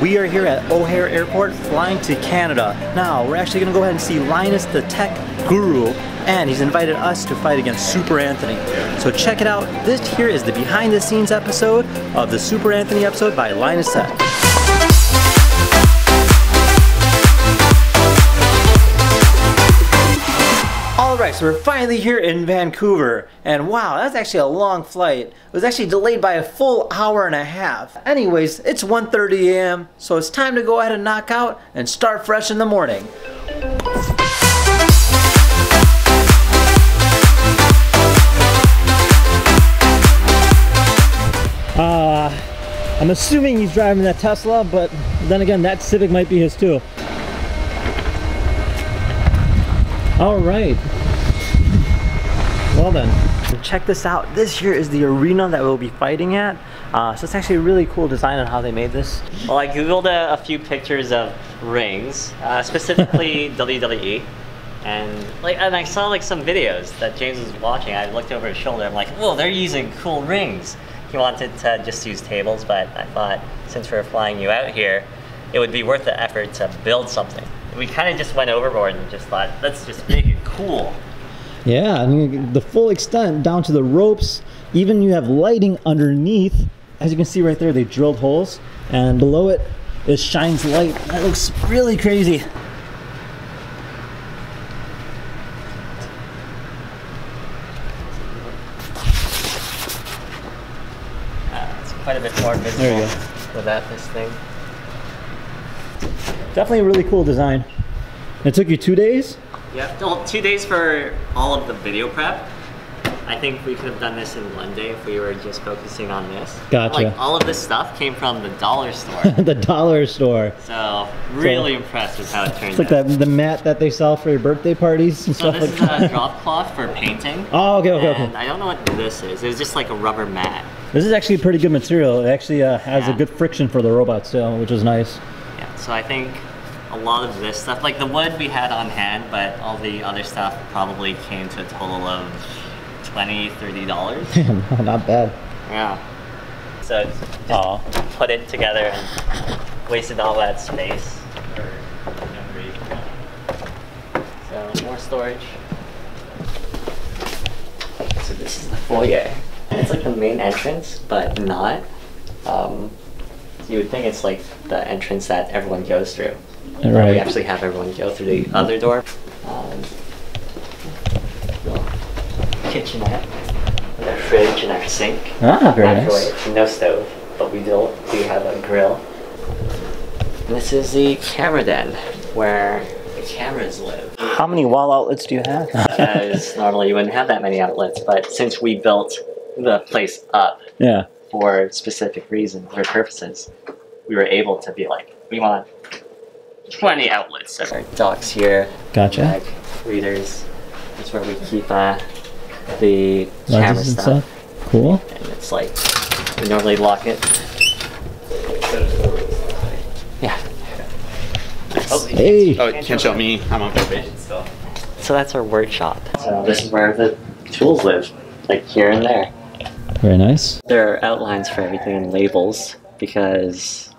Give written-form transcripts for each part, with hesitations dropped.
We are here at O'Hare Airport flying to Canada. Now, we're actually going to go ahead and see Linus the Tech Guru, and he's invited us to fight against Super Anthony. So check it out. This here is the behind the scenes episode of the Super Anthony episode by Linus Tech. Alright, so we're finally here in Vancouver, and wow, that's actually a long flight. It was actually delayed by a full hour and a half. Anyways, it's 1:30 a.m., so it's time to go ahead and knock out and start fresh in the morning. I'm assuming he's driving that Tesla, but then again, that Civic might be his too. Alright. Well then, check this out. This here is the arena that we'll be fighting at. So it's actually a really cool design on how they made this. Well, I googled a few pictures of rings, specifically WWE, and I saw like some videos that James was watching. I looked over his shoulder. I'm like, whoa, they're using cool rings. He wanted to just use tables, but I thought since we're flying you out here, it would be worth the effort to build something. We kind of just went overboard and just thought, let's just make it cool. Yeah, I mean, the full extent down to the ropes. Even you have lighting underneath. As you can see right there, they drilled holes, and below it shines light. That looks really crazy. It's quite a bit more visible. There you go. Without this thing. Definitely a really cool design. It took you 2 days? Yeah, well, 2 days for all of the video prep. I think we could have done this in 1 day if we were just focusing on this. Gotcha. Like, all of this stuff came from the dollar store. The dollar store. So, really impressed with how it turned out. It's like the mat that they sell for your birthday parties and stuff like that. So this is a drop cloth for painting. Oh, okay. And I don't know what this is. It was just like a rubber mat. This is actually a pretty good material. It actually has a good friction for the robots too, which is nice. Yeah, so I think a lot of this stuff, like the wood we had on hand, but all the other stuff probably came to a total of $20, $30. No, not bad. Yeah. So just put it together and wasted all that space. So more storage. So this is the foyer. It's like the main entrance, but not. You would think it's like the entrance that everyone goes through. Right. We actually have everyone go through the other door. Kitchenette with our fridge and our sink. Ah, very nice. No stove, but we do have a grill. This is the camera den where the cameras live. How many wall outlets do you have? Because normally you wouldn't have that many outlets, but since we built the place up for specific reasons or purposes, we were able to be like, we want 20 outlets. So our docks here. Gotcha. Bag readers. That's where we keep the camera stuff. Cool. And it's like, we normally lock it. Yeah. Oh, hey. Oh, you can't show me. I'm on probation still. So that's our workshop. So this is where the tools live, like here and there. Very nice. There are outlines for everything and labels because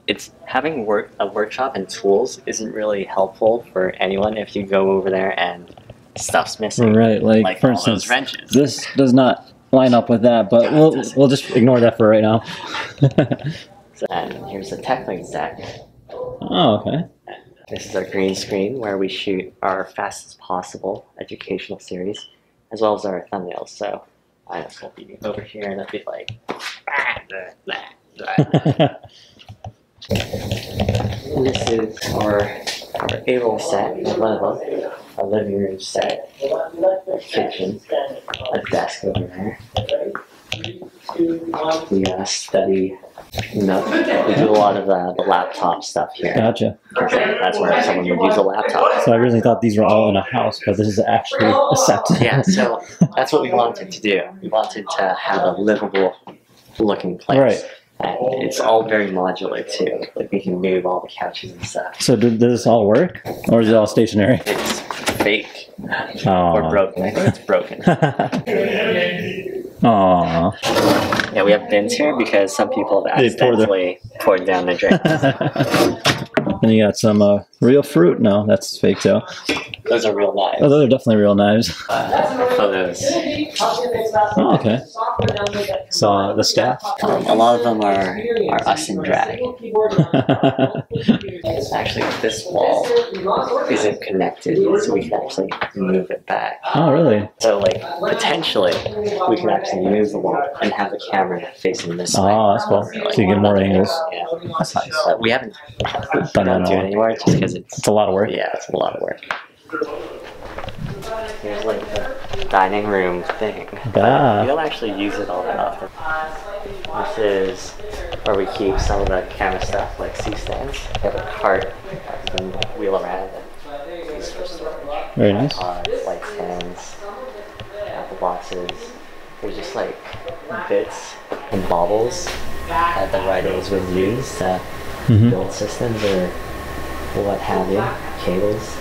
it's having a workshop and tools isn't really helpful for anyone if you go over there and stuff's missing. Right, like for instance, wrenches. This does not line up with that, but we'll just ignore that for right now. And here's the TechLink deck. Oh, okay. This is our green screen where we shoot our fastest possible educational series, as well as our thumbnails. So I will be over here and I'll be like, and this is our A-roll set, one of them, a living room set, kitchen, a desk over there. The study nook. We do a lot of the laptop stuff here. Gotcha. That's where someone would use a laptop. So I really thought these were all in a house, but this is actually a set. Yeah, so that's what we wanted to do. We wanted to have a livable looking place. Right. And it's all very modular too. Like we can move all the couches and stuff. So does this all work? Or is it all stationary? It's fake. Oh. Or broken. I think it's broken. Aww. Yeah, we have bins here because some people have accidentally poured down their drinks. And you got some real fruit. No, that's fake too. Those are real knives. Oh, those are definitely real knives. Photos. Oh, okay. So the staff. A lot of them are us in drag. Actually, this wall isn't connected, so we can actually move it back. Oh, really? So, like, potentially, we can actually move the wall and have the camera facing this way. Oh, that's cool. So you get more angles. Yeah. That's nice. We haven't Done don't that do it all. anymore just because it's a lot of work. Yeah, it's a lot of work. Here's like the dining room thing. Ah. We don't actually use it all that often. This is where we keep some of the camera stuff, like C-stands. We have a cart that we can wheel around and use for storage. Very nice. Light stands, apple boxes. There's just like bits and baubles that the writers would use to build systems or what have you. Cables,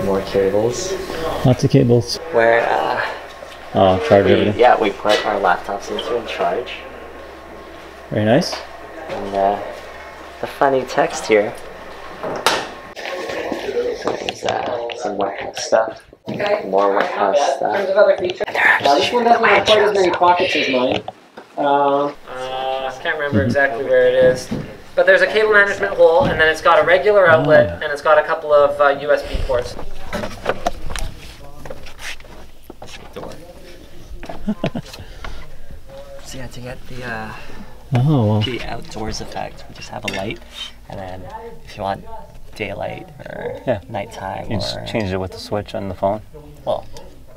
more cables. Lots of cables. Where charge everything. yeah, we put our laptops into and charge. Very nice. And the funny text here. There's some warehouse stuff. More warehouse stuff. In terms of other features, this one doesn't have quite as many pockets as mine. I can't remember exactly where it is. But there's a cable management hole, and then it's got a regular outlet, and it's got a couple of USB ports. So yeah, to get the Oh, outdoors effect, we just have a light, and then if you want daylight or nighttime, you just changed it with the switch on the phone. well,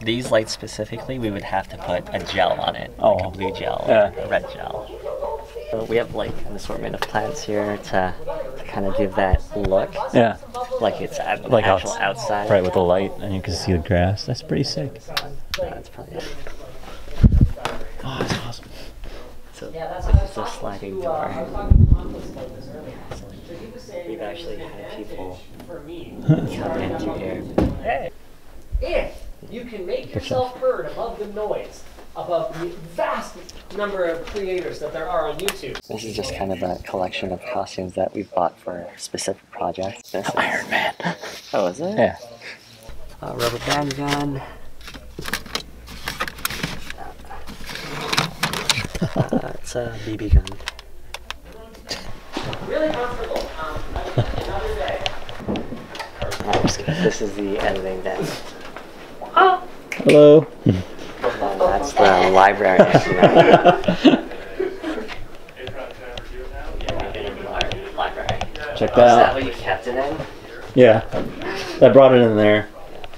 these lights specifically, we would have to put a gel on it, Oh. like a blue gel, Yeah. or a red gel. So we have like an assortment of plants here to kind of give that look, Yeah. like it's Like actual outside. Right, with the light, and you can see the grass. That's pretty sick. That's probably it. Oh, that's awesome. So this is a sliding door. We've actually had people come into here. If you can make yourself heard above the noise, above the vast number of creators that there are on YouTube. This is just kind of a collection of costumes that we've bought for specific projects. This is Iron Man. Oh, is it? Yeah. A rubber band gun. It's a BB gun. Really comfortable. Another day. This is the editing desk. Hello. That's the library. Library. Check Is that that out. what you kept it in? Yeah, I brought it in there.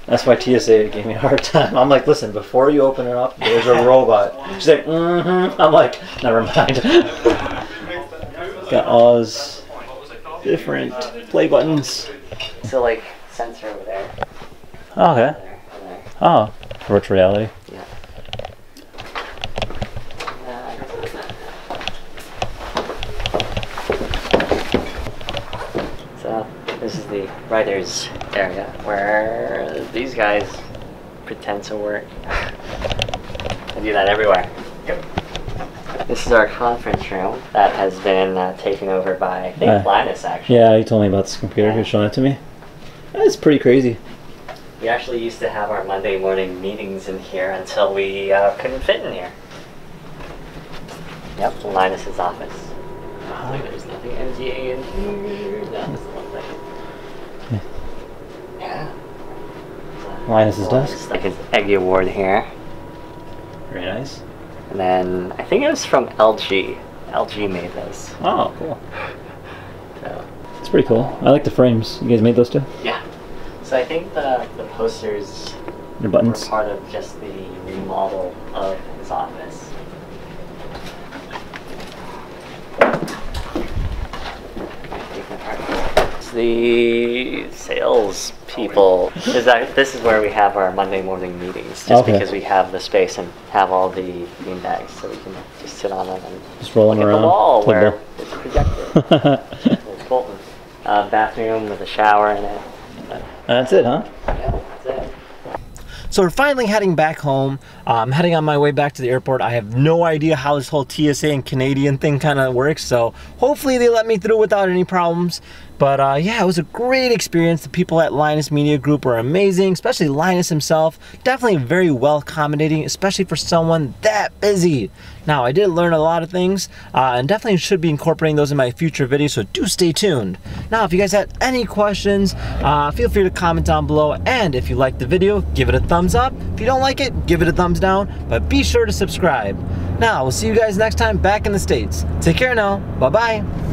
That's why TSA gave me a hard time. I'm like, listen, before you open it up, there's a robot. She's like, I'm like, never mind. Got all his different play buttons. So like sensor over there. Oh, okay. There. Oh, virtual reality. Yeah. So this is the writers area where these guys pretend to work. I do that everywhere. This is our conference room that has been taken over by, I think, Linus, actually. Yeah, he told me about this computer. He was showing it to me. That's pretty crazy. We actually used to have our Monday morning meetings in here until we couldn't fit in here. Yep, Linus's office. There's nothing MGA in here. No, that's the one thing. Yeah. Linus's desk. Stuck his Eggy Award here. Very nice. And then I think it was from LG. LG made this. Oh, cool. So, It's pretty cool. I like the frames. You guys made those too? yeah. So I think the posters Your were buttons? part of just the remodel of his office. It's the sales people. This is where we have our Monday morning meetings, just because we have the space and have all the bean bags, so we can just sit on them and Just roll them look at around. the wall Play where ball. it's projected. It's Bolton. Bathroom with a shower in it. That's it, huh? Yeah, that's it. So we're finally heading back home. I'm heading on my way back to the airport. I have no idea how this whole TSA and Canadian thing kind of works, so hopefully they let me through without any problems. But yeah, it was a great experience. The people at Linus Media Group were amazing, especially Linus himself. Definitely very well accommodating, especially for someone that busy. Now, I did learn a lot of things, and definitely should be incorporating those in my future videos, so do stay tuned. Now, if you guys had any questions, feel free to comment down below, and if you liked the video, give it a thumbs up. If you don't like it, give it a thumbs down, but be sure to subscribe. Now, we'll see you guys next time back in the States. Take care now. Bye-bye.